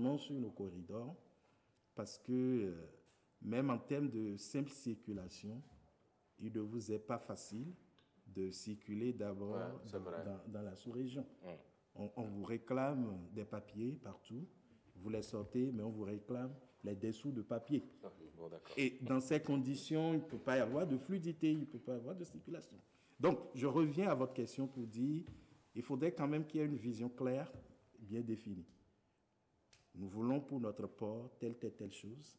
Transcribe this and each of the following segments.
développement sur nos corridors parce que même en termes de simple circulation, il ne vous est pas facile de circuler d'abord dans la sous-région. On vous réclame des papiers partout, vous les sortez, mais on vous réclame les dessous de papier. Bon, et dans ces conditions, il ne peut pas y avoir de fluidité, il ne peut pas y avoir de circulation. Donc, je reviens à votre question pour dire, il faudrait quand même qu'il y ait une vision claire, bien définie. Nous voulons pour notre port telle chose.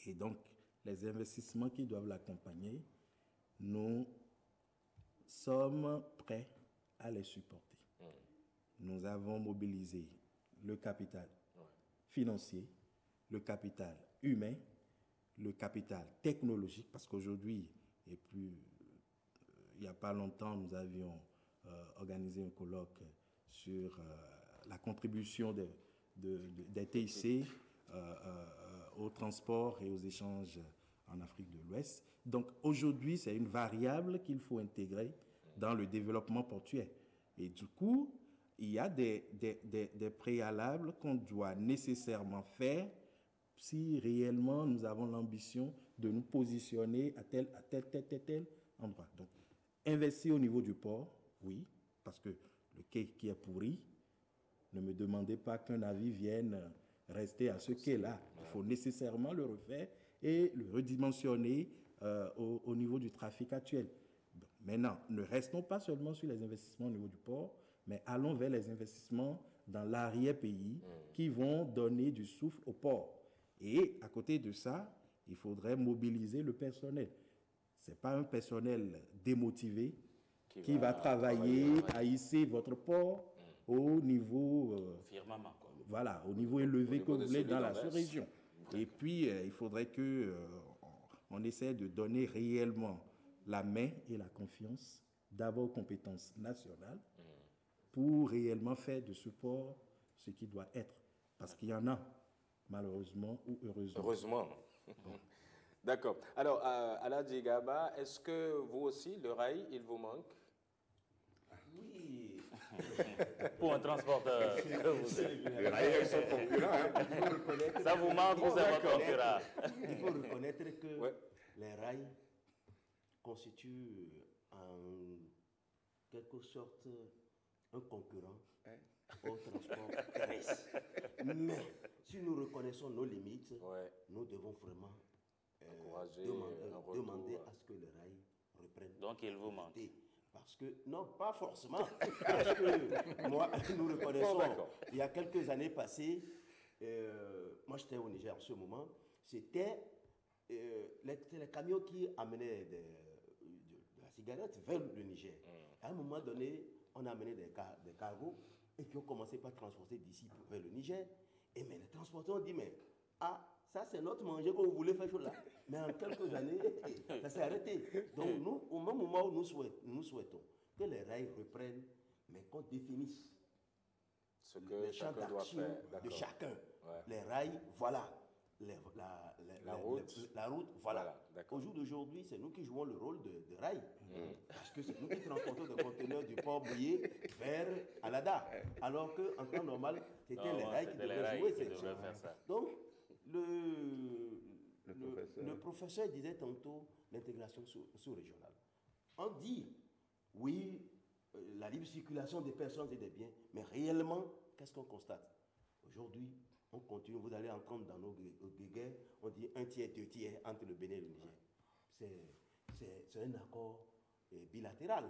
Et donc, les investissements qui doivent l'accompagner, nous sommes prêts à les supporter. Nous avons mobilisé le capital financier, le capital humain, le capital technologique, parce qu'aujourd'hui, et plus, il n'y a pas longtemps, nous avions organisé un colloque sur la contribution des TIC au transport et aux échanges en Afrique de l'Ouest. Donc aujourd'hui, c'est une variable qu'il faut intégrer dans le développement portuaire. Et du coup, il y a des préalables qu'on doit nécessairement faire si réellement nous avons l'ambition de nous positionner à tel endroit. Donc, investir au niveau du port, oui, parce que le quai qui est pourri, ne me demandez pas qu'un navire vienne rester à ce quai-là. Il faut nécessairement le refaire et le redimensionner au niveau du trafic actuel. Donc, maintenant, ne restons pas seulement sur les investissements au niveau du port, mais allons vers les investissements dans l'arrière-pays qui vont donner du souffle au port. Et à côté de ça, il faudrait mobiliser le personnel. Ce n'est pas un personnel démotivé qui va travailler à hisser votre port au niveau firmament, quoi. Voilà, au niveau élevé que vous voulez dans la sous-région. Et puis, il faudrait que on essaie de donner réellement la main et la confiance d'abord aux compétences nationales pour réellement faire de ce port ce qui doit être. Parce qu'il y en a, malheureusement ou heureusement. Heureusement. D'accord. Alors, Aladji Gaba, est-ce que vous aussi, le rail, il vous manque? Oui. Pour un transporteur que vous êtes. Les rails sont concurrents. Ça vous manque, vous êtes votre concurrent. Il faut reconnaître que les rails constituent en quelque sorte un concurrent au transport terrestre. Mais si nous reconnaissons nos limites, nous devons vraiment demander à ce que le rail reprenne. Donc il vous manque. Parce que, non, pas forcément. Parce que, moi, nous reconnaissons, il y a quelques années passées, moi j'étais au Niger en ce moment, c'était les camions qui amenaient de la cigarette vers le Niger. À un moment donné, on a amené des cargos et qui ont commencé par transporter d'ici vers le Niger. Et mais les transporteurs ont dit, mais ça c'est notre manger que vous voulez faire là. Mais en quelques années, ça s'est arrêté. Donc nous, au même moment où nous souhaitons que les rails reprennent, mais qu'on définisse le champ d'action de chacun. Les rails, voilà. La route, voilà. Au jour d'aujourd'hui, c'est nous qui jouons le rôle de rail. Parce que c'est nous qui transportons des conteneurs du port Bouillé vers Alada. Alors qu'en temps normal, c'était les rails qui devaient jouer cette chose. Donc, le professeur disait tantôt l'intégration sous-régionale. On dit, oui, la libre circulation des personnes et des biens, mais réellement, qu'est-ce qu'on constate? Aujourd'hui, on continue, vous allez entendre dans nos guéguerres, on dit un tiers, deux tiers entre le Bénin et le Niger. C'est un accord bilatéral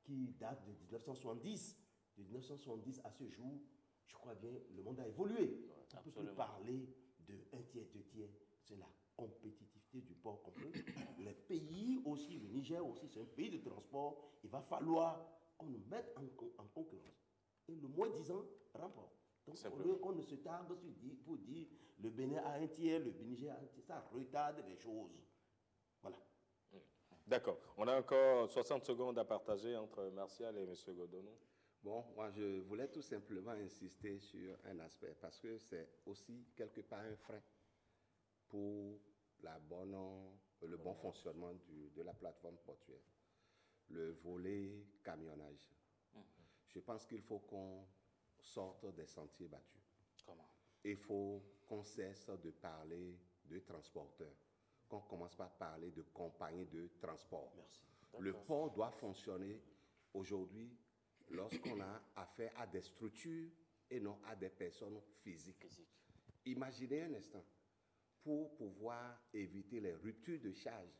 qui date de 1970. De 1970 à ce jour, je crois bien, le monde a évolué. On ne peut plus parler de un tiers, deux tiers. C'est la compétitivité du port qu'on veut. Les pays aussi, le Niger aussi, c'est un pays de transport. Il va falloir qu'on nous mette en concurrence. Et le moins 10 ans remporte. Donc, au lieu qu'on ne se targue pour dire le Bénin a un tiers, le Niger a un tiers, ça retarde les choses. Voilà. D'accord. On a encore 60 secondes à partager entre Martial et M. Godonou. Bon, moi, je voulais tout simplement insister sur un aspect, parce que c'est aussi quelque part un frein pour le bon fonctionnement de la plateforme portuaire. Le volet camionnage. Je pense qu'il faut qu'on sorte des sentiers battus. Comment? il faut qu'on cesse de parler de transporteurs, qu'on commence par parler de compagnies de transport. Merci. Le port doit fonctionner aujourd'hui lorsqu'on a affaire à des structures et non à des personnes physiques. Imaginez un instant, pour pouvoir éviter les ruptures de charge,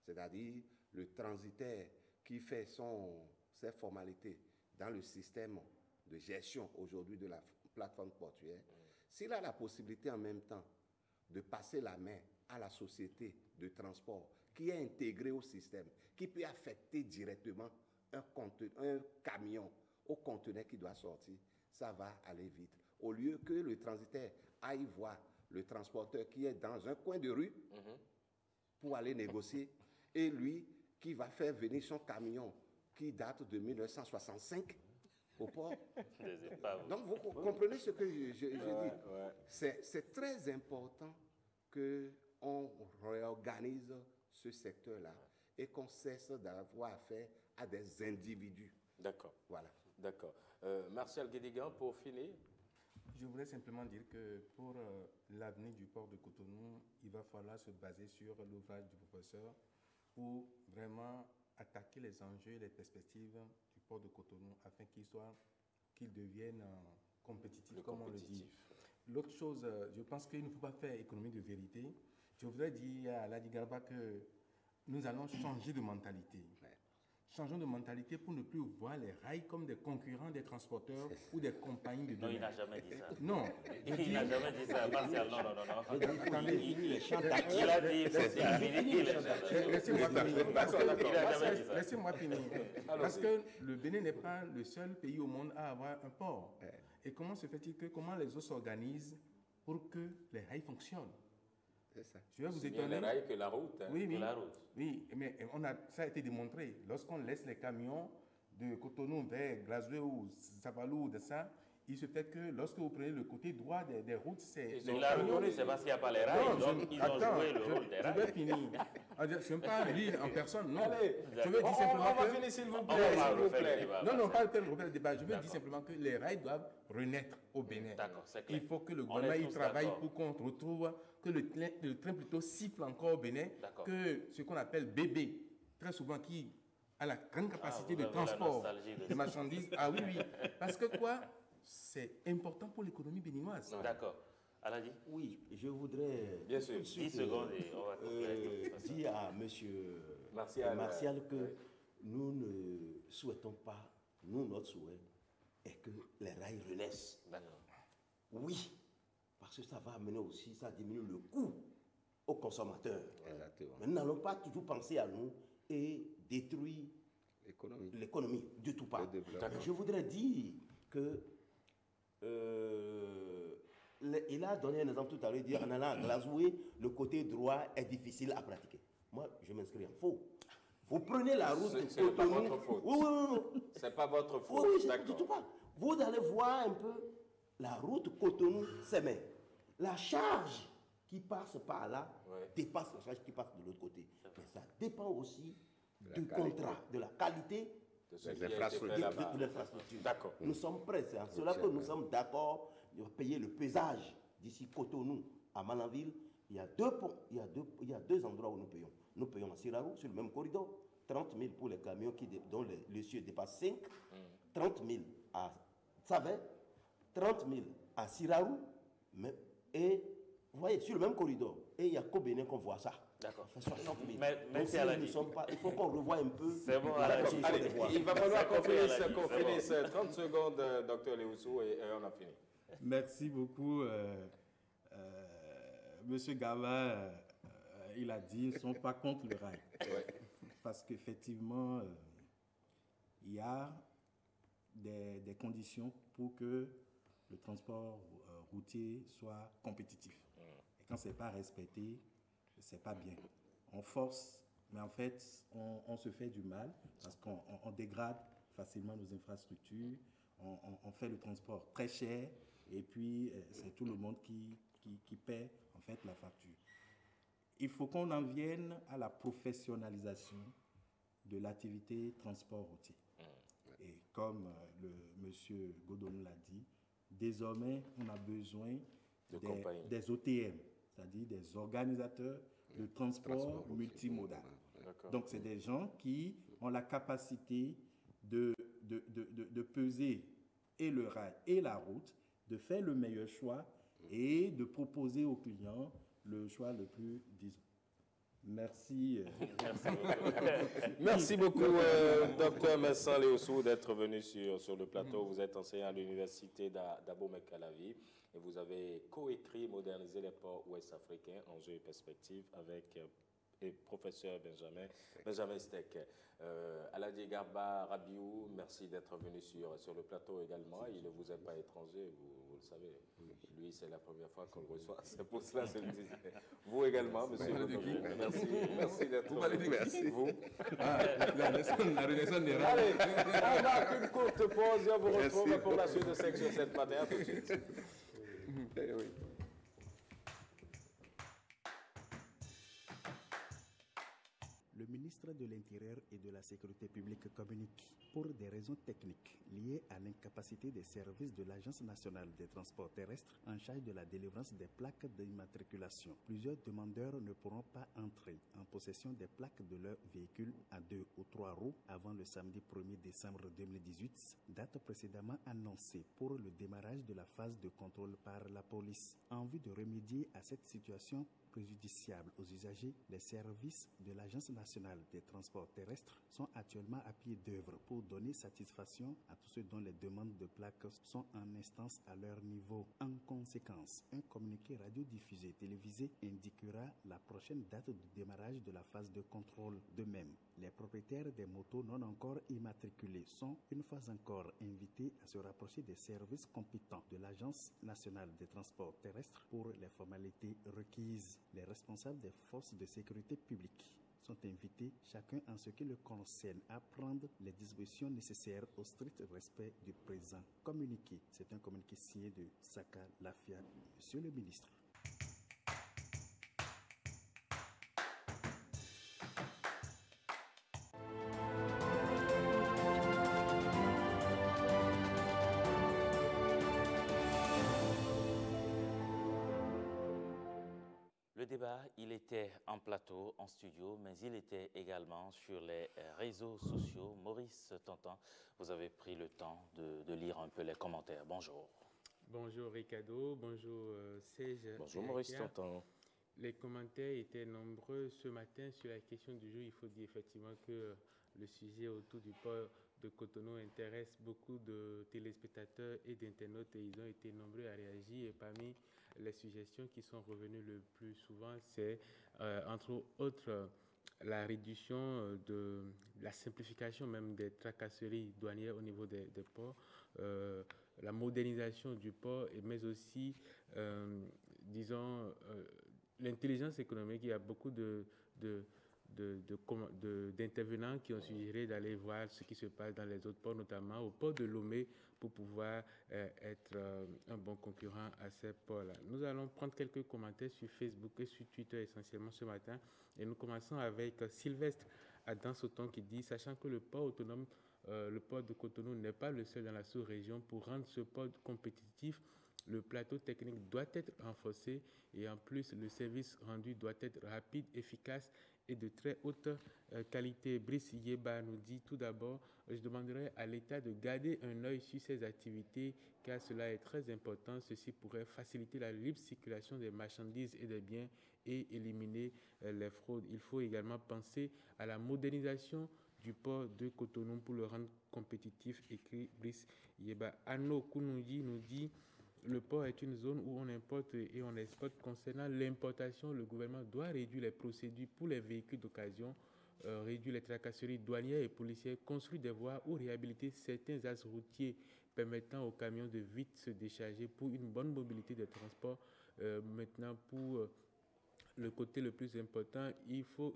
c'est-à-dire le transitaire qui fait ses formalités dans le système de gestion aujourd'hui de la plateforme portuaire, s'il a la possibilité en même temps de passer la main à la société de transport qui est intégrée au système, qui peut affecter directement un camion au conteneur qui doit sortir, ça va aller vite. Au lieu que le transitaire aille voir le transporteur qui est dans un coin de rue pour aller négocier, et lui qui va faire venir son camion qui date de 1965 au port. Donc vous comprenez ce que je dis. C'est très important qu'on réorganise ce secteur-là et qu'on cesse d'avoir affaire à des individus. D'accord. Voilà. D'accord. Martial Guédigan, pour finir. Je voulais simplement dire que pour l'avenir du port de Cotonou, il va falloir se baser sur l'ouvrage du professeur pour vraiment attaquer les enjeux et les perspectives du port de Cotonou afin qu'il devienne compétitif, comme on le dit. L'autre chose, je pense qu'il ne faut pas faire économie de vérité. Je voudrais dire à Alhaji Garba que nous allons changer de mentalité. Changeons de mentalité pour ne plus voir les rails comme des concurrents des transporteurs ou des compagnies de demain. Non, il n'a jamais dit ça. Non. Il n'a jamais dit ça, Martial. Non. Attendez, Il a dit, laissez-moi finir. D'accord. Laissez-moi finir. Parce que le Bénin n'est pas le seul pays au monde à avoir un port. Et comment se fait-il comment les autres s'organisent pour que les rails fonctionnent? C'est ça. Je vais vous C'est bien étonner. les rails que la route. Hein. Oui, la route. Oui, mais ça a été démontré. Lorsqu'on laisse les camions de Cotonou vers Glazoué ou Savalou, de ça, il se fait que lorsque vous prenez le côté droit des routes, c'est... Il l'a reconnu, c'est parce qu'il n'y a pas les rails, donc ils ont joué le rôle des Je rails. vais finir. Je ne veux pas lui en personne, non. Allez, Je veux dire simplement on va que... finir, s'il vous On plaît. va s'il vous refaire le plaît. débat. Non, pas le débat. Je veux dire simplement que les rails doivent renaître au Bénin. D'accord, c'est clair. Il faut que le On gouvernement est y tous travaille d'accord. pour qu'on retrouve, que le train plutôt siffle encore au Bénin, D'accord. que ce qu'on appelle bébé, très souvent qui a la grande capacité vous de avez la transport nostalgie de de ça. marchandises. Ah oui. Parce que quoi? C'est important pour l'économie béninoise. D'accord. Alhaji, Oui, je voudrais Bien sûr. tout de 10 suite, secondes et on va conclure. dire à M. Martial, que oui. nous ne souhaitons pas, notre souhait est que les rails renaissent. D'accord. Oui, parce que ça va amener aussi, ça diminue le coût aux consommateurs. Exactement. Mais nous n'allons pas toujours penser à nous et détruire l'économie, du tout pas. Le développement. Je voudrais dire que il a donné un exemple tout à l'heure, il dit en allant à Glazoué, le côté droit est difficile à pratiquer. Moi, je m'inscris en faux. Vous prenez la route C'est pas votre faute. Oui. C'est pas votre faute. Oui, D'accord. du tout pas. Vous allez voir un peu la route Cotonou-Sémé. La charge qui passe par là dépasse la charge qui passe de l'autre côté. Mais ça dépend aussi du contrat, de la qualité De ce Les qui a été infrastructures. fait là-bas. de l'infrastructure. D'accord. Nous sommes prêts. C'est en cela que nous sommes d'accord de payer le pesage d'ici Cotonou à Malanville. Il y a deux ponts, il y a deux endroits où nous payons. Nous payons à Sirarou, sur le même corridor. 30 000 pour les camions dont les cieux dépassent 5. 30 000 à Savet. 30 000 à Sirarou. Et vous voyez, sur le même corridor. Et il n'y a qu'au Bénin qu'on voit ça. D'accord. Ça fait 60 000. Merci Donc, si Alhaji. nous ne sommes pas, il faut qu'on revoie un peu. C'est bon, la Alhaji. composition Allez, des voies. il va falloir qu'on compris, finisse, Alhaji, c'est bon. 30 secondes, docteur Léoussou, et on a fini. Merci beaucoup. Monsieur Gaba, il a dit, ils ne sont pas contre le rail. Parce qu'effectivement, il y a des conditions pour que le transport routier soit compétitif. Et quand ce n'est pas respecté, ce n'est pas bien. On force, mais en fait, on se fait du mal parce qu'on dégrade facilement nos infrastructures, on fait le transport très cher et puis c'est tout le monde qui paie en fait la facture. Il faut qu'on en vienne à la professionnalisation de l'activité transport routier. Et comme le monsieur Godonou l'a dit, désormais, on a besoin des OTM, c'est-à-dire des organisateurs de transport multimodal. Donc, c'est des gens qui ont la capacité de peser et le rail et la route, de faire le meilleur choix et de proposer aux clients le choix le plus, disons. Merci. Merci beaucoup, Dr Messan Léossou, d'être venu sur le plateau. Vous êtes enseignant à l'université d'Abomey-Calavi et vous avez coécrit Moderniser les ports ouest-africains, enjeux et perspectives avec le professeur Benjamin Steck. Aladji Garba Rabiou, merci d'être venu sur le plateau également. Il ne vous est pas étranger, vous le savez. Lui, c'est la première fois qu'on le reçoit. C'est pour cela que je le disais. Vous également, monsieur Bonomi. Merci d'être venu. Merci. Vous. La Renaissance des rails. Allez, on marque une courte pause et on vous retrouve pour la suite de Section 7 matin. À tout de suite. Oui. Le ministre de l'Intérieur et de la Sécurité publique communique pour des raisons techniques liées à l'incapacité des services de l'Agence nationale des transports terrestres en charge de la délivrance des plaques d'immatriculation. Plusieurs demandeurs ne pourront pas entrer en possession des plaques de leur véhicule à 2 ou 3 roues avant le samedi 1er décembre 2018, date précédemment annoncée pour le démarrage de la phase de contrôle par la police. En vue de remédier à cette situation préjudiciable aux usagers, les services de l'Agence nationale des transports terrestres sont actuellement à pied d'œuvre pour donner satisfaction à tous ceux dont les demandes de plaques sont en instance à leur niveau. En conséquence, un communiqué radiodiffusé et télévisé indiquera la prochaine date de démarrage de la phase de contrôle. De même, les propriétaires des motos non encore immatriculées sont une fois encore invités à se rapprocher des services compétents de l'Agence nationale des transports terrestres pour les formalités requises. Les responsables des forces de sécurité publique sont invités, chacun en ce qui le concerne, à prendre les dispositions nécessaires au strict respect du présent communiqué. C'est un communiqué signé de Saka Lafia, Monsieur le ministre. Le débat, il était en plateau, en studio, mais il était également sur les réseaux sociaux. Maurice Tantan, vous avez pris le temps de lire un peu les commentaires. Bonjour. Bonjour Ricardo, bonjour Serge. Bonjour Maurice Tantan. Les commentaires étaient nombreux ce matin sur la question du jour. Il faut dire effectivement que le sujet autour du port de Cotonou intéresse beaucoup de téléspectateurs et d'internautes et ils ont été nombreux à réagir. Et parmi les suggestions qui sont revenues le plus souvent, c'est entre autres la réduction de la simplification même des tracasseries douanières au niveau des ports, la modernisation du port, mais aussi, disons, l'intelligence économique. Il y a beaucoup d'intervenants qui ont suggéré d'aller voir ce qui se passe dans les autres ports, notamment au port de Lomé, pour pouvoir être un bon concurrent à ces ports-là. Nous allons prendre quelques commentaires sur Facebook et sur Twitter essentiellement ce matin. Et nous commençons avec Sylvestre Adam Sauton qui dit « Sachant que le port autonome, le port de Cotonou n'est pas le seul dans la sous-région, pour rendre ce port compétitif, le plateau technique doit être renforcé et en plus, le service rendu doit être rapide, efficace et de très haute qualité. » Brice Yeba nous dit tout d'abord, je demanderai à l'État de garder un œil sur ces activités car cela est très important. Ceci pourrait faciliter la libre circulation des marchandises et des biens et éliminer les fraudes. Il faut également penser à la modernisation du port de Cotonou pour le rendre compétitif, écrit Brice Yeba. Anno Kounouji nous dit le port est une zone où on importe et on exporte. Concernant l'importation, le gouvernement doit réduire les procédures pour les véhicules d'occasion, réduire les tracasseries douanières et policières, construire des voies ou réhabiliter certains axes routiers permettant aux camions de vite se décharger pour une bonne mobilité des transports. Maintenant, pour le côté le plus important, il faut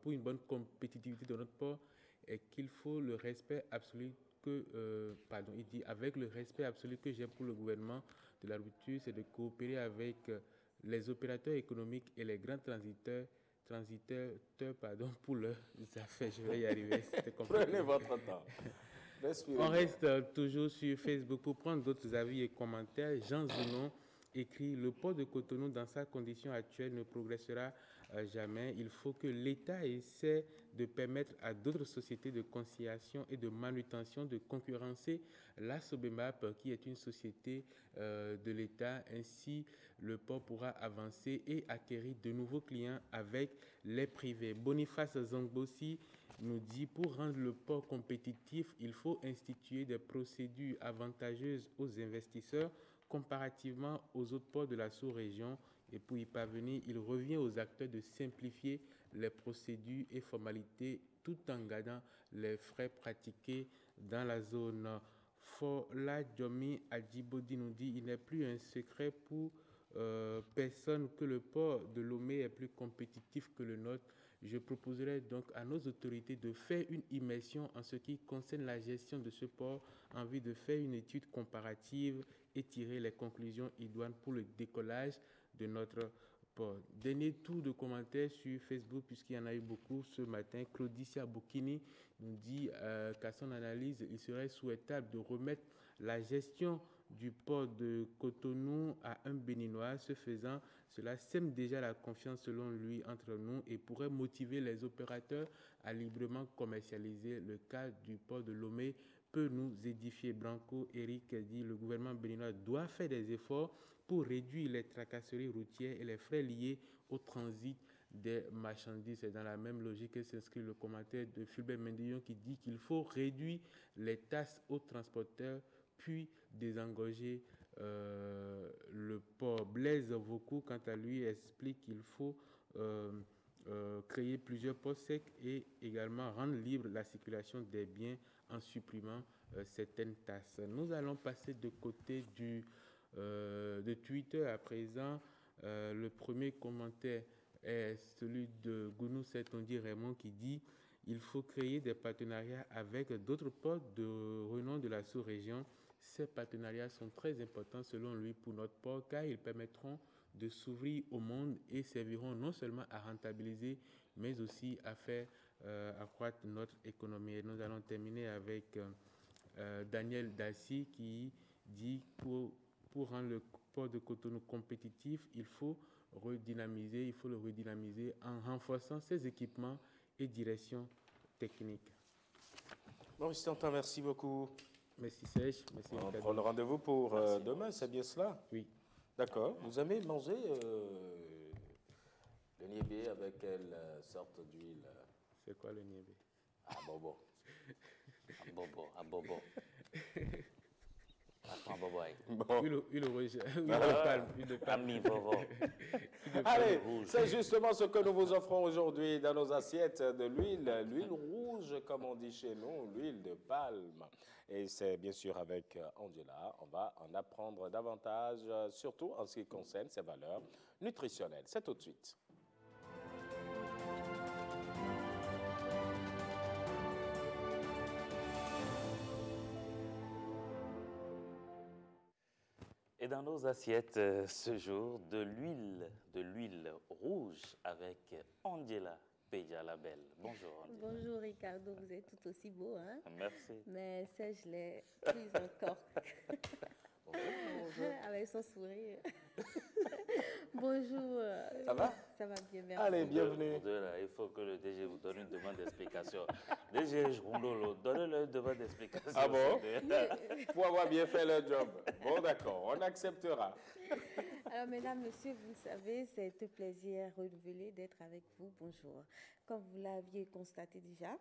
pour une bonne compétitivité de notre port, et qu'il faut le respect absolu il dit avec le respect absolu que j'ai pour le gouvernement de la rupture, c'est de coopérer avec les opérateurs économiques et les grands transiteurs pour leurs affaires. Je vais y arriver. Prenez votre temps. On reste toujours sur Facebook pour prendre d'autres avis et commentaires. Jean Zounon écrit « Le port de Cotonou, dans sa condition actuelle, ne progressera jamais. Il faut que l'État essaie de permettre à d'autres sociétés de conciliation et de manutention de concurrencer la Sobemap, qui est une société de l'État. Ainsi, le port pourra avancer et acquérir de nouveaux clients avec les privés. » Boniface Zangbossi nous dit « Pour rendre le port compétitif, il faut instituer des procédures avantageuses aux investisseurs comparativement aux autres ports de la sous-région. Et pour y parvenir, il revient aux acteurs de simplifier les procédures et formalités tout en gardant les frais pratiqués dans la zone. Fola Djomi Adjibodi nous dit « Il n'est plus un secret pour personne que le port de Lomé est plus compétitif que le nôtre. Je proposerai donc à nos autorités de faire une immersion en ce qui concerne la gestion de ce port en vue de faire une étude comparative et tirer les conclusions idoines pour le décollage de notre port. » Dernier tour de commentaires sur Facebook, puisqu'il y en a eu beaucoup ce matin. Claudicia Bocchini nous dit qu'à son analyse, il serait souhaitable de remettre la gestion du port de Cotonou à un Béninois. Ce faisant, cela sème déjà la confiance selon lui entre nous et pourrait motiver les opérateurs à librement commercialiser. Le cas du port de Lomé peut nous édifier. Branco Eric dit « Le gouvernement béninois doit faire des efforts pour réduire les tracasseries routières et les frais liés au transit des marchandises. » C'est dans la même logique que s'inscrit le commentaire de Fulbert Mendillon qui dit qu'il faut réduire les taxes aux transporteurs puis désengorger le port. Blaise Vaucou, quant à lui, explique qu'il faut créer plusieurs ports secs et également rendre libre la circulation des biens en supprimant certaines taxes. Nous allons passer de côté de Twitter à présent. Le premier commentaire est celui de Gounou Setondi Raymond qui dit « Il faut créer des partenariats avec d'autres ports de renom de la sous-région. Ces partenariats sont très importants selon lui pour notre port car ils permettront de s'ouvrir au monde et serviront non seulement à rentabiliser mais aussi à faire accroître notre économie. » Et nous allons terminer avec Daniel Dassi qui dit pour rendre le port de Cotonou compétitif, il faut le redynamiser en renforçant ses équipements et directions techniques. Maurice Tantan, merci beaucoup. Merci Serge. Merci. On prend le rendez-vous pour demain, c'est bien cela? Oui. D'accord. Vous aimez manger le niébé avec quelle sorte d'huile? C'est quoi le niébé? Ah, bobo. À bobo. Attends, bobo. Bon. Huile rouge. Huile de palme. Ami bobo. Allez, c'est justement ce que nous vous offrons aujourd'hui dans nos assiettes de l'huile rouge, comme on dit chez nous, l'huile de palme. Et c'est bien sûr avec Angela, on va en apprendre davantage, surtout en ce qui concerne ses valeurs nutritionnelles. C'est tout de suite. Et dans nos assiettes ce jour, de l'huile rouge avec Angela Peja la belle. Bonjour Angela. Bonjour Ricardo, vous êtes tout aussi beau, hein? Merci. Mais ça, je l'ai plus encore. Bonjour. Avec son sourire. Bonjour. Ça va? Ça va bien, merci. Allez, bienvenue. Il faut que le DG vous donne une demande d'explication. DG Jrondolo, donnez-le une demande d'explication. Ah bon? Pour avoir bien fait le job. Bon, d'accord, on acceptera. Alors, mesdames, messieurs, vous le savez, c'est un plaisir renouvelé d'être avec vous. Bonjour. Comme vous l'aviez constaté déjà,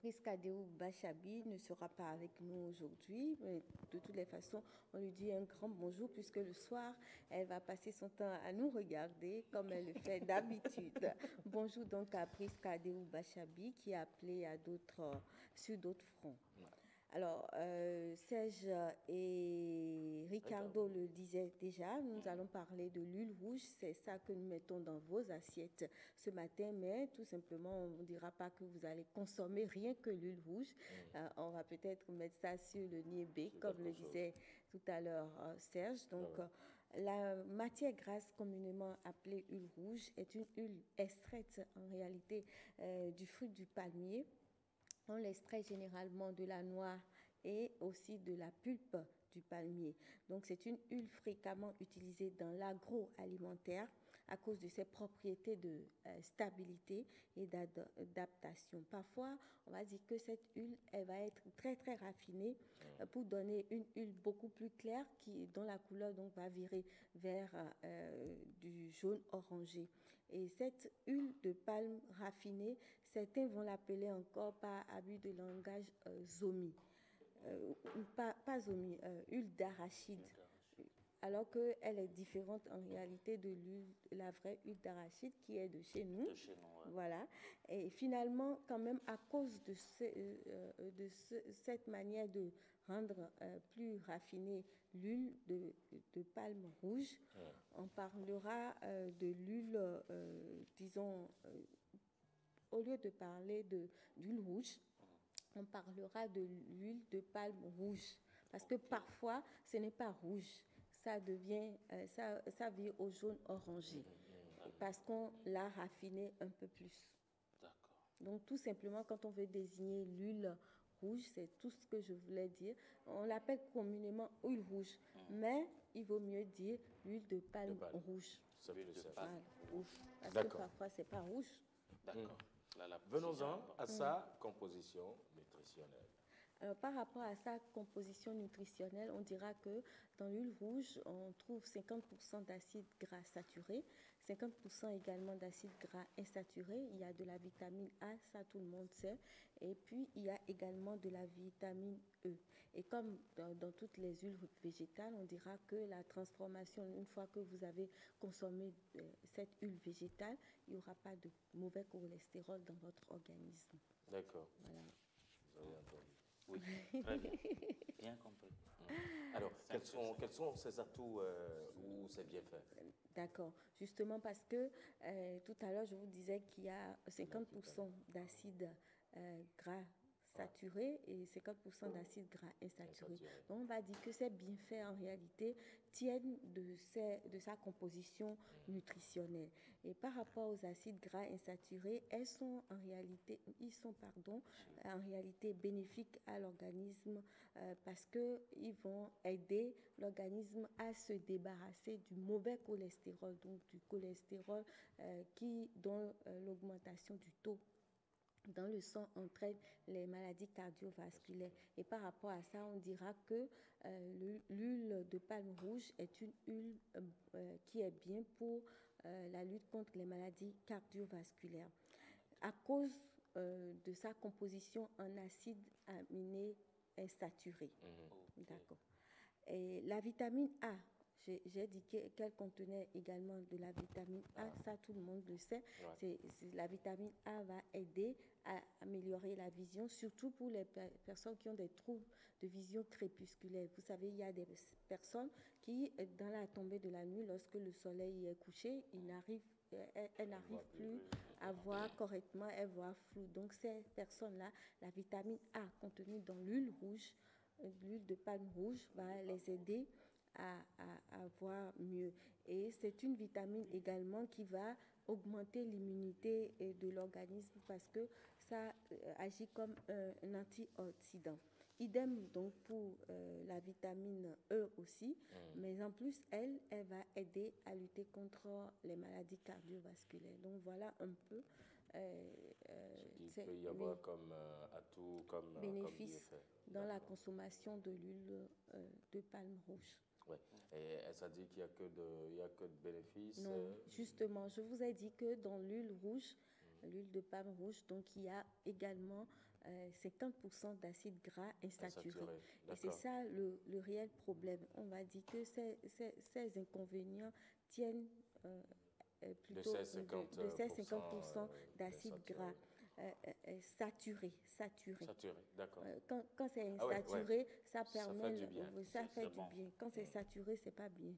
Priska Deou Bachabi ne sera pas avec nous aujourd'hui, mais de toutes les façons, on lui dit un grand bonjour puisque le soir, elle va passer son temps à nous regarder comme elle le fait d'habitude. Bonjour donc à Priska Deou Bachabi qui a appelé sur d'autres fronts. Alors, Serge et Ricardo le disaient déjà, nous allons parler de l'huile rouge, c'est ça que nous mettons dans vos assiettes ce matin, mais tout simplement, on ne dira pas que vous allez consommer rien que l'huile rouge. On va peut-être mettre ça sur le niébé, comme le disait tout à l'heure Serge. Donc, la matière grasse communément appelée huile rouge est une huile extraite en réalité du fruit du palmier. On l'extrait généralement de la noix et aussi de la pulpe du palmier. Donc, c'est une huile fréquemment utilisée dans l'agroalimentaire à cause de ses propriétés de stabilité et d'adaptation. Parfois, on va dire que cette huile, elle va être très, très raffinée pour donner une huile beaucoup plus claire dont la couleur donc, va virer vers du jaune orangé. Et cette huile de palme raffinée, certains vont l'appeler encore par abus de langage zomi. Pas zomi, huile d'arachide. Alors qu'elle est différente en réalité de la vraie huile d'arachide qui est de chez nous. Voilà. Et finalement, quand même, à cause de cette manière de rendre plus raffinée l'huile de palme rouge, on parlera de l'huile, disons, au lieu de parler d'huile rouge, on parlera de l'huile de palme rouge. Parce que parfois, ce n'est pas rouge. Ça devient, ça vire au jaune orangé. Parce qu'on l'a raffiné un peu plus. D'accord. Donc, tout simplement, quand on veut désigner l'huile rouge, c'est tout ce que je voulais dire. On l'appelle communément huile rouge. Mais il vaut mieux dire l'huile de palme rouge. L'huile de palme rouge. Parce que parfois, ce n'est pas rouge. D'accord. Venons-en à sa composition nutritionnelle. Alors, par rapport à sa composition nutritionnelle, on dira que dans l'huile rouge, on trouve 50% d'acides gras saturés, 50% également d'acides gras insaturés. Il y a de la vitamine A, ça tout le monde sait. Et puis, il y a également de la vitamine E. Et comme dans toutes les huiles végétales, on dira que la transformation, une fois que vous avez consommé cette huile végétale, il n'y aura pas de mauvais cholestérol dans votre organisme. D'accord. Voilà. Vous avez entendu. Oui, très bien. Bien compris. Alors, quels sont ces atouts ou ces bienfaits? D'accord. Justement parce que tout à l'heure, je vous disais qu'il y a 50% d'acides gras saturés et 50% d'acides gras insaturés. Donc, on va dire que ces bienfaits, en réalité, tiennent de sa composition nutritionnelle. Et par rapport aux acides gras insaturés, ils sont en réalité bénéfiques à l'organisme parce qu'ils vont aider l'organisme à se débarrasser du mauvais cholestérol, donc du cholestérol dont l'augmentation du taux dans le sang entraîne les maladies cardiovasculaires. Et par rapport à ça, on dira que l'huile de palme rouge est une huile qui est bien pour la lutte contre les maladies cardiovasculaires. À cause de sa composition en acides aminés insaturés. D'accord. Et la vitamine A, j'ai dit qu'elle contenait également de la vitamine A, ça tout le monde le sait. La vitamine A va aider à améliorer la vision, surtout pour les personnes qui ont des troubles de vision crépusculaire. Vous savez, il y a des personnes qui, dans la tombée de la nuit, lorsque le soleil est couché, elles n'arrivent plus à voir correctement, elles voient flou. Donc ces personnes-là, la vitamine A contenue dans l'huile rouge, l'huile de palme rouge, va les aider à voir mieux. Et c'est une vitamine également qui va augmenter l'immunité de l'organisme parce que ça agit comme un antioxydant. Idem donc pour la vitamine E aussi, mais en plus, elle va aider à lutter contre les maladies cardiovasculaires. Donc voilà un peu ce qu'il peut y avoir comme atout, comme bénéfice dans la consommation de l'huile de palme rouge. Oui. Et ça dit qu'il n'y a que de bénéfices? Non, justement, je vous ai dit que dans l'huile rouge, l'huile de palme rouge, donc il y a également 50% d'acides gras insaturés. Et c'est ça le réel problème. On va dire que ces inconvénients tiennent plutôt de ces 50% d'acides gras saturés. D'accord. Quand c'est insaturé, ça permet, ça fait du bien. Ça fait du bien. Quand c'est saturé, c'est pas bien.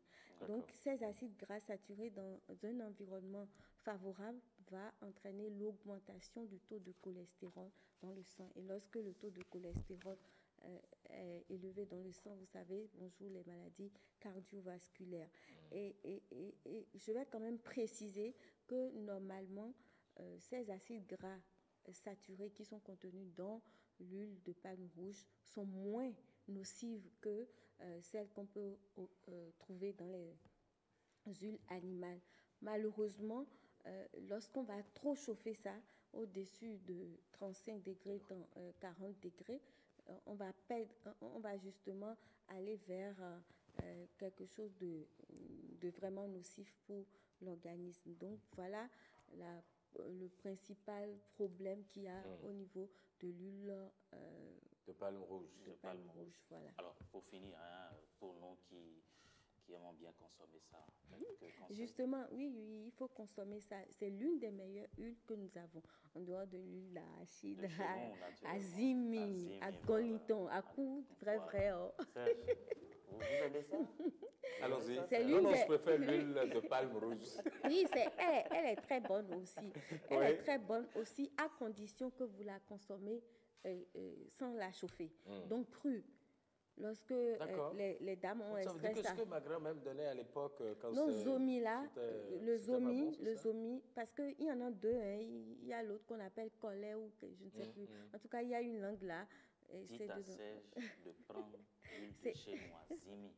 Donc, ces acides gras saturés dans un environnement favorable va entraîner l'augmentation du taux de cholestérol dans le sang. Et lorsque le taux de cholestérol est élevé dans le sang, vous savez, bonjour les maladies cardiovasculaires. Et je vais quand même préciser que normalement, ces acides gras saturés qui sont contenus dans l'huile de palme rouge sont moins nocives que celles qu'on peut trouver dans les huiles animales. Malheureusement, lorsqu'on va trop chauffer ça, au-dessus de 35 degrés, 40 degrés, on va justement aller vers quelque chose de vraiment nocif pour l'organisme. Donc voilà le principal problème qu'il y a au niveau de l'huile de palme rouge. Voilà. Alors, pour finir, hein, pour nous qui aimons bien consommer ça, justement, oui, il faut consommer ça. C'est l'une des meilleures huiles que nous avons. En dehors de l'huile d'arachide, à Zimi, à Goliton, à Kou, vrai. Oh. Serge, vous aimez ça? Allons-y. Non, je préfère l'huile de palme rouge. Oui, elle est très bonne aussi. Elle est très bonne aussi à condition que vous la consommez sans la chauffer. Donc crue. Lorsque les dames ont ça veut dire que ce que ma grand-mère me donnait à l'époque quand non, zomi là, le zomi, parce qu'il y en a deux, hein, il y a l'autre qu'on appelle collet ou que je ne sais plus. En tout cas, il y a une langue là. Dites à Serge de prendre l'huile de chez moi, Zimi.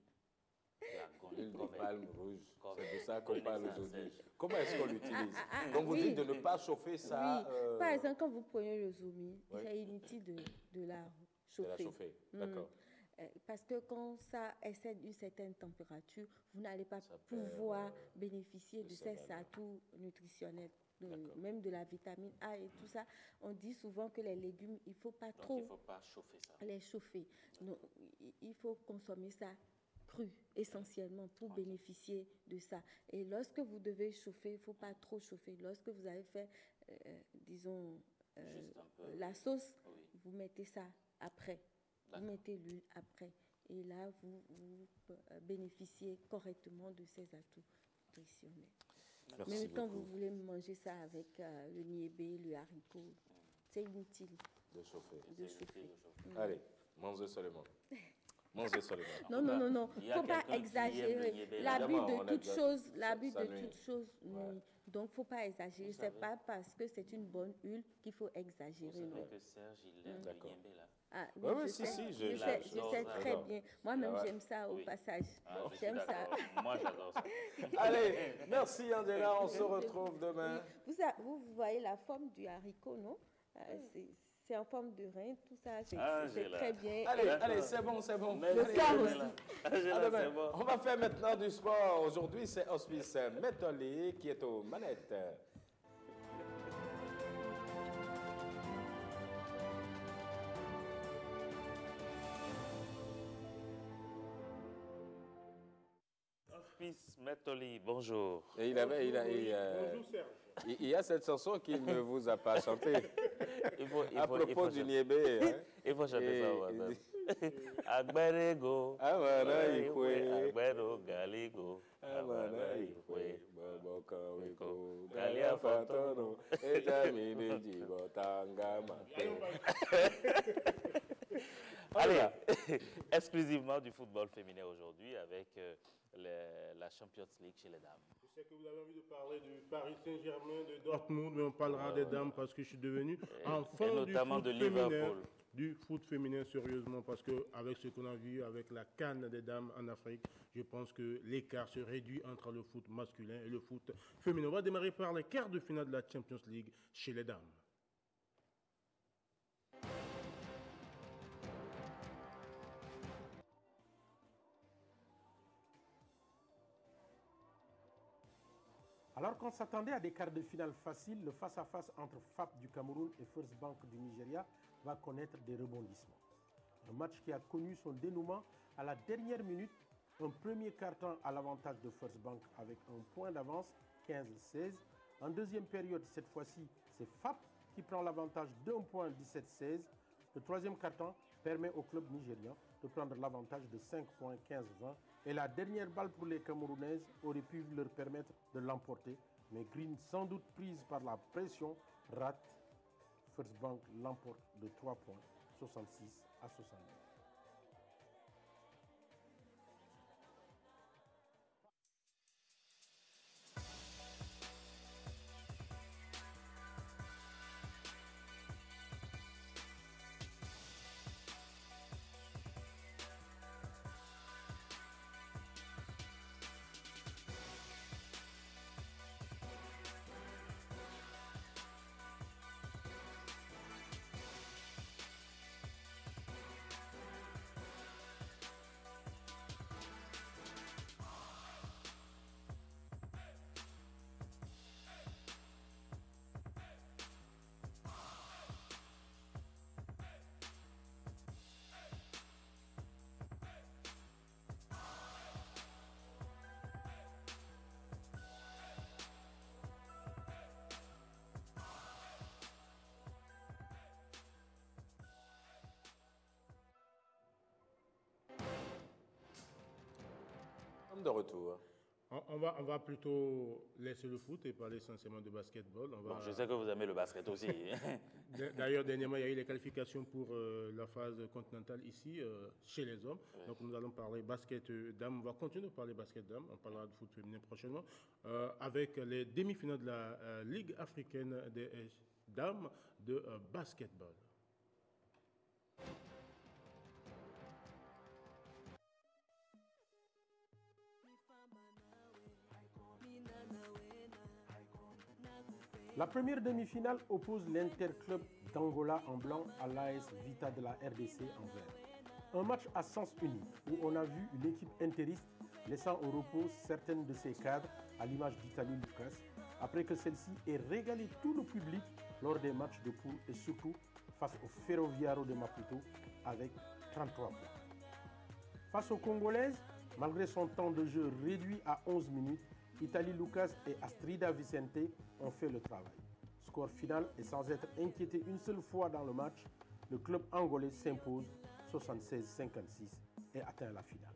L'huile de palme rouge, c'est de ça qu'on parle aujourd'hui. Comment est-ce qu'on l'utilise? Donc vous dites de ne pas chauffer ça. Oui. Par exemple, quand vous prenez le zomi, c'est inutile de la chauffer. De la chauffer, d'accord. Parce que quand ça excède une certaine température, vous n'allez pas pouvoir bénéficier de ces atouts nutritionnels, même de la vitamine A et tout ça. On dit souvent que les légumes, il ne faut pas trop les chauffer. Donc, il faut consommer ça cru, essentiellement, pour bénéficier de ça. Et lorsque vous devez chauffer, il ne faut pas trop chauffer. Lorsque vous avez fait, disons, la sauce, vous mettez ça après. Vous mettez l'huile après. Et là, vous bénéficiez correctement de ces atouts nutritionnels. Même quand vous voulez manger ça avec le niébé, le haricot, c'est inutile de chauffer. Allez, mangez seulement. Mangez seulement. Non. Il ne faut pas exagérer. L'habit de toute chose, nuit. Donc, il ne faut pas exagérer. Ce n'est pas parce que c'est une bonne huile qu'il faut exagérer. Vous savez que Serge, il aime le niébé là. Ah, oui, je sais très bien. Moi-même, j'aime ça au passage. J'aime ça. Moi, j'adore ça. Allez, merci Angela, on se retrouve demain. Vous voyez la forme du haricot, non? C'est en forme de rein, tout ça, c'est très bien. Allez, c'est bon. Le soir aussi. Bon. On va faire maintenant du sport. Aujourd'hui, c'est Hospice Métoli qui est aux manettes. Hospice Métoli, bonjour. Et bonjour Serge. Il y a cette chanson qu'il ne vous a pas chantée. À propos du niébé. Il faut chanter ça. Agberego. Amana ikwe. Agbero galigo. Amana ikwe. Boboka wiko. Galia fatono. Etamine jibotanga mate. Allez, exclusivement du football féminin aujourd'hui avec la Champions League chez les dames. Je sais que vous avez envie de parler du Paris Saint-Germain, de Dortmund, mais on parlera des dames parce que je suis devenu enfant du foot féminin, sérieusement, parce qu'avec ce qu'on a vu avec la CAN des dames en Afrique, je pense que l'écart se réduit entre le foot masculin et le foot féminin. On va démarrer par les quarts de finale de la Champions League chez les dames. Alors qu'on s'attendait à des quarts de finale faciles, le face-à-face entre FAP du Cameroun et First Bank du Nigeria va connaître des rebondissements. Un match qui a connu son dénouement à la dernière minute, un premier quart-temps à l'avantage de First Bank avec un point d'avance, 15-16. En deuxième période, cette fois-ci, c'est FAP qui prend l'avantage d'un point, 17-16. Le troisième quart-temps permet au club nigérian de prendre l'avantage de 5 points, 15-20. Et la dernière balle pour les Camerounaises aurait pu leur permettre de l'emporter. Mais Green, sans doute prise par la pression, rate. First Bank l'emporte de 3 points, 66 à 62. sommes de retour. On va plutôt laisser le foot et parler essentiellement de basketball. Bon, je sais que vous aimez le basket aussi. D'ailleurs, dernièrement, il y a eu les qualifications pour la phase continentale ici, chez les hommes. Oui. Donc, nous allons parler basket dames. On va continuer de parler basket dames. On parlera de foot féminin prochainement. Avec les demi-finales de la Ligue africaine des dames de basketball. La première demi-finale oppose l'Interclub d'Angola en blanc à l'AS Vita de la RDC en vert. Un match à sens unique où on a vu une équipe interiste laissant au repos certaines de ses cadres à l'image d'Italie Lucas après que celle-ci ait régalé tout le public lors des matchs de poule et surtout face au Ferroviario de Maputo avec 33 points. Face aux Congolaises, malgré son temps de jeu réduit à 11 minutes, Italie Lucas et Astrida Vicente ont fait le travail. Score final et sans être inquiété une seule fois dans le match, le club angolais s'impose 76-56 et atteint la finale.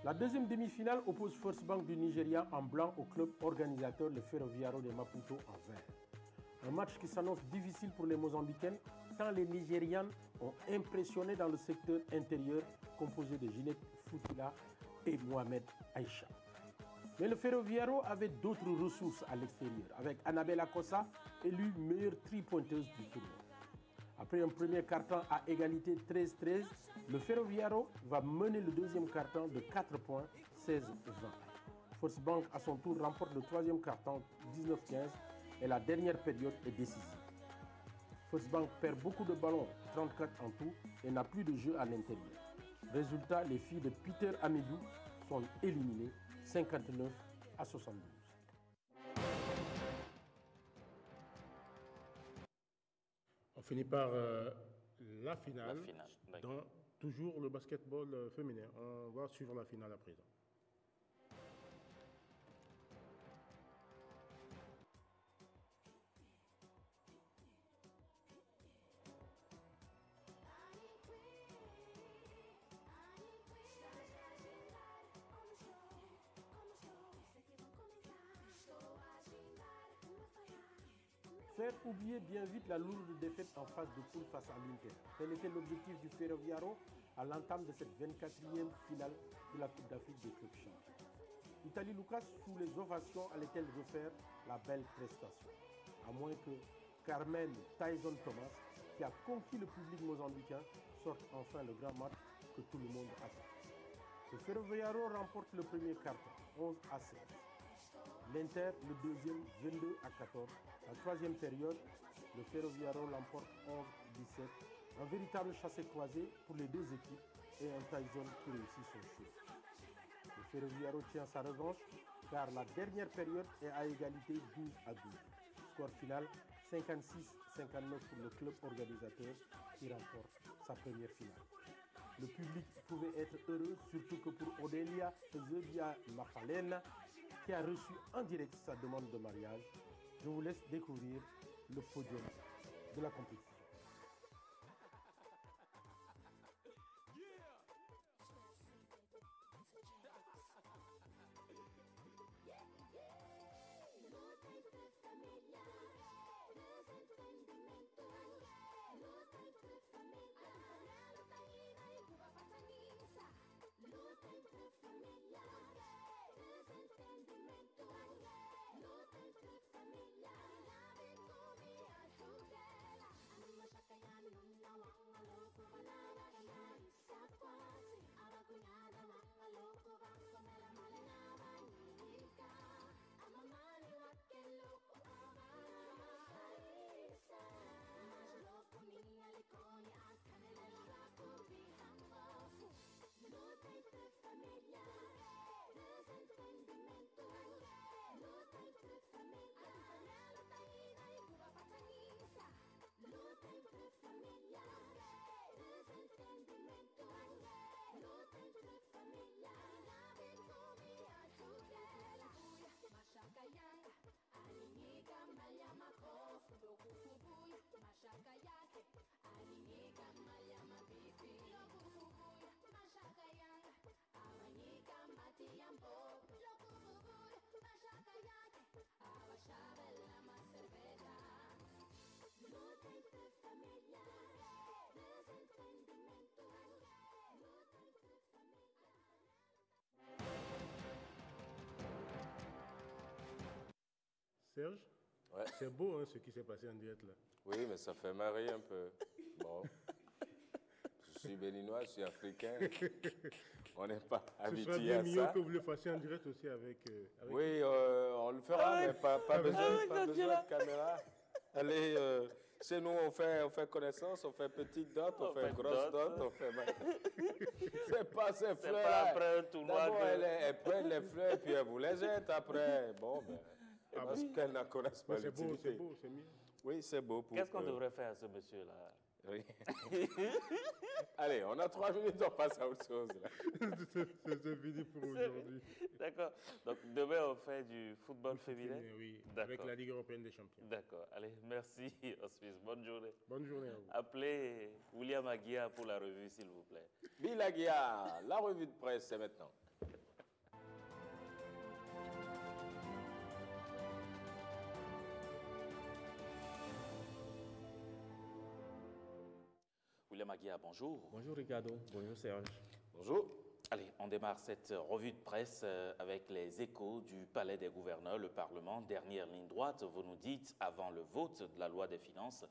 La deuxième demi-finale oppose First Bank du Nigeria en blanc au club organisateur le Ferroviario de Maputo en vert. Un match qui s'annonce difficile pour les Mozambicaines tant les Nigérianes ont impressionné dans le secteur intérieur composé de Ginette Foutila et Mohamed Aïcha. Mais le Ferroviario avait d'autres ressources à l'extérieur avec Annabella Kossa élue meilleure three-pointeuse du tournoi. Après un premier quart-temps à égalité 13-13, le Ferroviario va mener le deuxième quart-temps de 4 points, 16-20. First Bank à son tour remporte le troisième quart-temps 19-15 et la dernière période est décisive. First Bank perd beaucoup de ballons, 34 en tout, et n'a plus de jeu à l'intérieur. Résultat, les filles de Peter Amidou sont éliminées 59-72. On finit par la finale dans toujours le basketball féminin. On va suivre la finale à présent. Faire oublier bien vite la lourde défaite en phase de poule face à l'Inter. Tel était l'objectif du Ferroviario à l'entame de cette 24e finale de la Coupe d'Afrique des clubs champions. Italie Lucas, sous les ovations, allait-elle refaire la belle prestation? À moins que Carmen Tyson Thomas, qui a conquis le public mozambicain, sorte enfin le grand match que tout le monde attend. Le Ferroviario remporte le premier carton, 11-16. L'Inter, le deuxième, 22-14. La troisième période, le Ferroviario l'emporte 11-17. Un véritable chassé-croisé pour les deux équipes et un Tyson qui réussit son shoot. Le Ferroviario tient sa revanche car la dernière période est à égalité 12-12. Score final 56-59 pour le club organisateur qui remporte sa première finale. Le public pouvait être heureux, surtout que pour Odelia Zebia Mafalena, qui a reçu en direct sa demande de mariage, je vous laisse découvrir le podium de la compétition. Serge. Ouais. C'est beau hein, ce qui s'est passé en direct là. Oui, mais ça fait marrer un peu. Bon. Je suis béninois, je suis africain. On n'est pas habitué à ça. Ce serait bien mieux que vous le fassiez en direct aussi avec oui, on le fera, mais pas besoin de caméra. Allez, chez nous, on fait connaissance, on fait petite dot, on fait grosse dot, on fait... C'est pas ces fleurs. C'est pas après un tournoi. D'abord, elles prennent les fleurs, puis elles vous les jettent après. Bon, ben, parce qu'elles n'en connaissent pas l'utilité. C'est beau, c'est mieux. Oui, c'est beau. Qu'est-ce qu'on devrait faire à ce monsieur-là? Oui. Allez, on a 3 minutes, on passe à autre chose. C'est fini pour aujourd'hui. D'accord. Donc, demain, on fait du football féminin? Oui, avec la Ligue européenne des champions. D'accord. Allez, merci, Auspice. Bonne journée. Bonne journée à vous. Appelez William Aguiar pour la revue, s'il vous plaît. Bill Aguiar, la revue de presse, c'est maintenant. William Aguiar, bonjour. Bonjour Ricardo, bonjour Serge. Bonjour. Allez, on démarre cette revue de presse avec les échos du Palais des gouverneurs, le Parlement. Dernière ligne droite, vous nous dites, avant le vote de la loi des finances,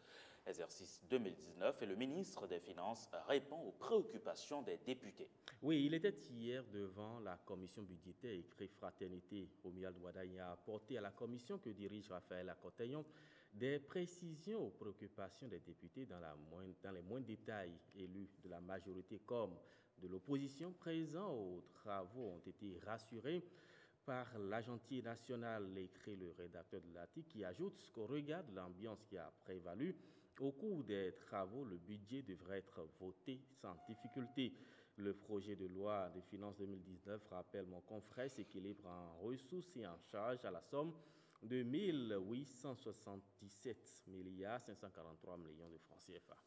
exercice 2019, et le ministre des Finances répond aux préoccupations des députés. Oui, il était hier devant la commission budgétaire écrit Fraternité. Romuald Ouaddaï a apporté à la commission que dirige Raphaël Akotayon des précisions aux préoccupations des députés dans les moindres détails. Élus de la majorité comme de l'opposition présents aux travaux ont été rassurés par l'agentier national, écrit le rédacteur de l'article, qui ajoute qu'au regard de l'ambiance qui a prévalu au cours des travaux, le budget devrait être voté sans difficulté. Le projet de loi de finances 2019, rappelle mon confrère, s'équilibre en ressources et en charges à la somme de 1 877 milliards 543 millions de francs CFA.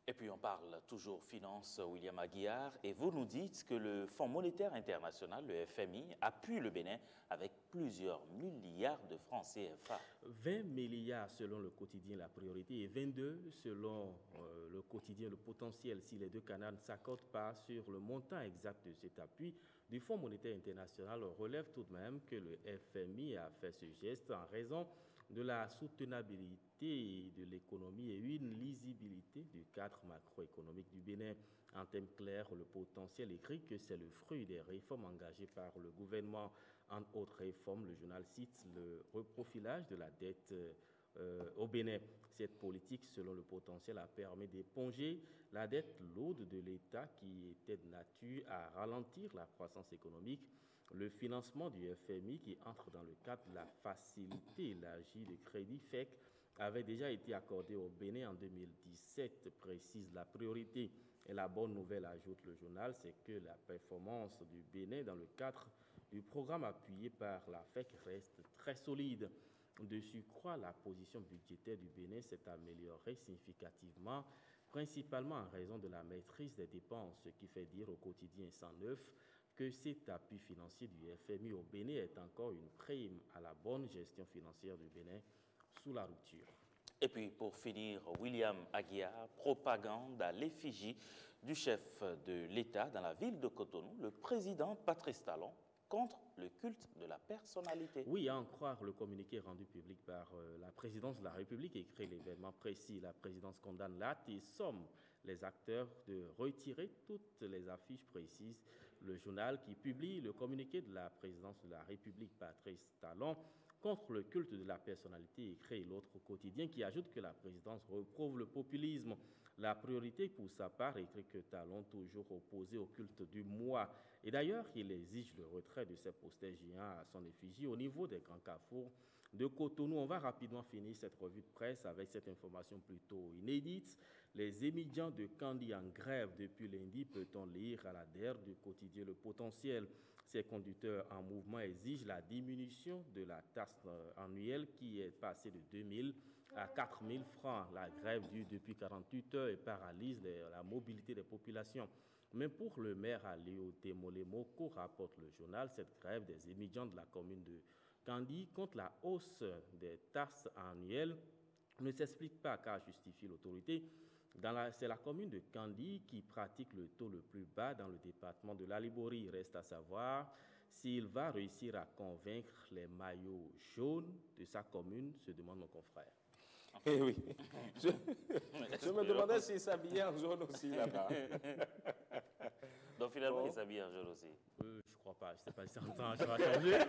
Et puis on parle toujours finance, William Aguiar, et vous nous dites que le Fonds monétaire international, le FMI, appuie le Bénin avec plusieurs milliards de francs CFA. 20 milliards selon le quotidien La Priorité et 22 selon le quotidien Le Potentiel, si les deux canaux ne s'accordent pas sur le montant exact de cet appui du Fonds monétaire international. On relève tout de même que le FMI a fait ce geste en raison de la soutenabilité de l'économie et une lisibilité du cadre macroéconomique du Bénin. En thème clair, le potentiel écrit que c'est le fruit des réformes engagées par le gouvernement. Entre autres réformes, le journal cite le reprofilage de la dette au Bénin. Cette politique, selon le potentiel, a permis d'éponger la dette lourde de l'État qui était de nature à ralentir la croissance économique. Le financement du FMI, qui entre dans le cadre de la facilité élargie de crédit FEC, avait déjà été accordé au Bénin en 2017, précise La Priorité. Et la bonne nouvelle, ajoute le journal, c'est que la performance du Bénin dans le cadre du programme appuyé par la FEC reste très solide. De surcroît, la position budgétaire du Bénin s'est améliorée significativement, principalement en raison de la maîtrise des dépenses, ce qui fait dire au quotidien 109 que cet appui financier du FMI au Bénin est encore une prime à la bonne gestion financière du Bénin sous la rupture. Et puis, pour finir, William Aguiar, propagande à l'effigie du chef de l'État dans la ville de Cotonou, le président Patrice Talon, contre le culte de la personnalité. Oui, à en croire le communiqué rendu public par la présidence de la République, écrit l'événement précis. La présidence condamne l'acte et somme les acteurs de retirer toutes les affiches précises. Le journal qui publie le communiqué de la présidence de la République, Patrice Talon, contre le culte de la personnalité, écrit l'autre quotidien qui ajoute que la présidence reprouve le populisme. La priorité, pour sa part, écrit que Talon, toujours opposé au culte du moi. Et d'ailleurs, il exige le retrait de ces posters géants à son effigie au niveau des grands carrefours de Cotonou. On va rapidement finir cette revue de presse avec cette information plutôt inédite. Les étudiants de Kandi en grève depuis lundi, peut-on lire à la DER du quotidien Le Potentiel. Ces conducteurs en mouvement exigent la diminution de la taxe annuelle qui est passée de 2 000 à 4 000 francs. La grève dure depuis 48 heures et paralyse la mobilité des populations. Mais pour le maire Aléo Temolemoko, rapporte le journal, cette grève des étudiants de la commune de Kandi contre la hausse des taxes annuelles ne s'explique pas, car justifie l'autorité. C'est la commune de Kandi qui pratique le taux le plus bas dans le département de l'Alibori. Reste à savoir s'il va réussir à convaincre les maillots jaunes de sa commune, se demande mon confrère. Eh oui. Je me demandais s'il s'habillait en jaune aussi là-bas. Donc finalement, il s'habille en jaune aussi. Je crois pas. Je ne sais pas si ça va changer.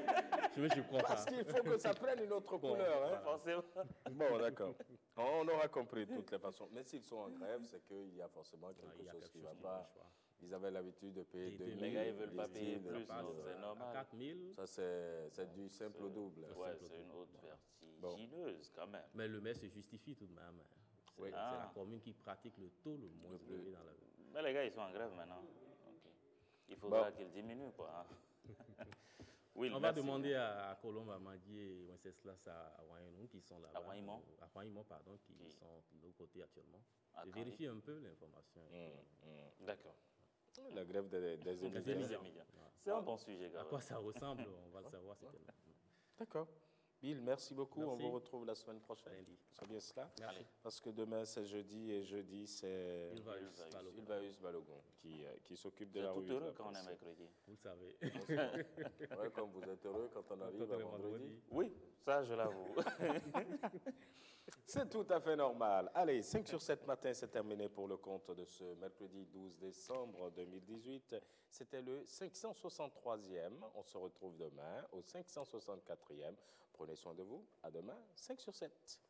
Je crois pas. Parce qu'il faut que ça prenne une autre couleur. Hein. Forcément. Bon, d'accord. On aura compris de toutes les façons. Mais s'ils sont en grève, c'est qu'il y a forcément quelque chose qui ne va pas. Ils avaient l'habitude de payer 2 000. Les gars, ils ne veulent pas payer plus, c'est normal. 4 000. Ça, c'est du simple au double. Ouais, c'est une haute vertigineuse quand même. Mais le maire se justifie tout de même. C'est la commune qui pratique le taux le moins élevé dans la ville. Mais les gars, ils sont en grève maintenant. Okay. Il faudra qu'ils diminuent, quoi. Oui, on va demander à Colombe, à Madi et Wenceslas à Waïmon qui sont là-bas. À Waïmon, pardon, qui sont de l'autre côté actuellement. De vérifier un peu l'information. D'accord. La grève des médias. C'est un bon sujet, à quoi ça ressemble, on va le savoir. D'accord. Bill, merci beaucoup. Merci. On vous retrouve la semaine prochaine. C'est bien cela? Merci. Parce que demain, c'est jeudi, et jeudi, c'est Ilvaïus Balogun qui s'occupe de la rue. Vous êtes tout heureux quand on est mercredi. Vous le savez. Ouais, comme vous êtes heureux quand on arrive à vendredi. Oui, ça, je l'avoue. C'est tout à fait normal. Allez, 5 sur 7 matin, c'est terminé pour le compte de ce mercredi 12 décembre 2018. C'était le 563e. On se retrouve demain au 564e. Prenez soin de vous. À demain, 5 sur 7.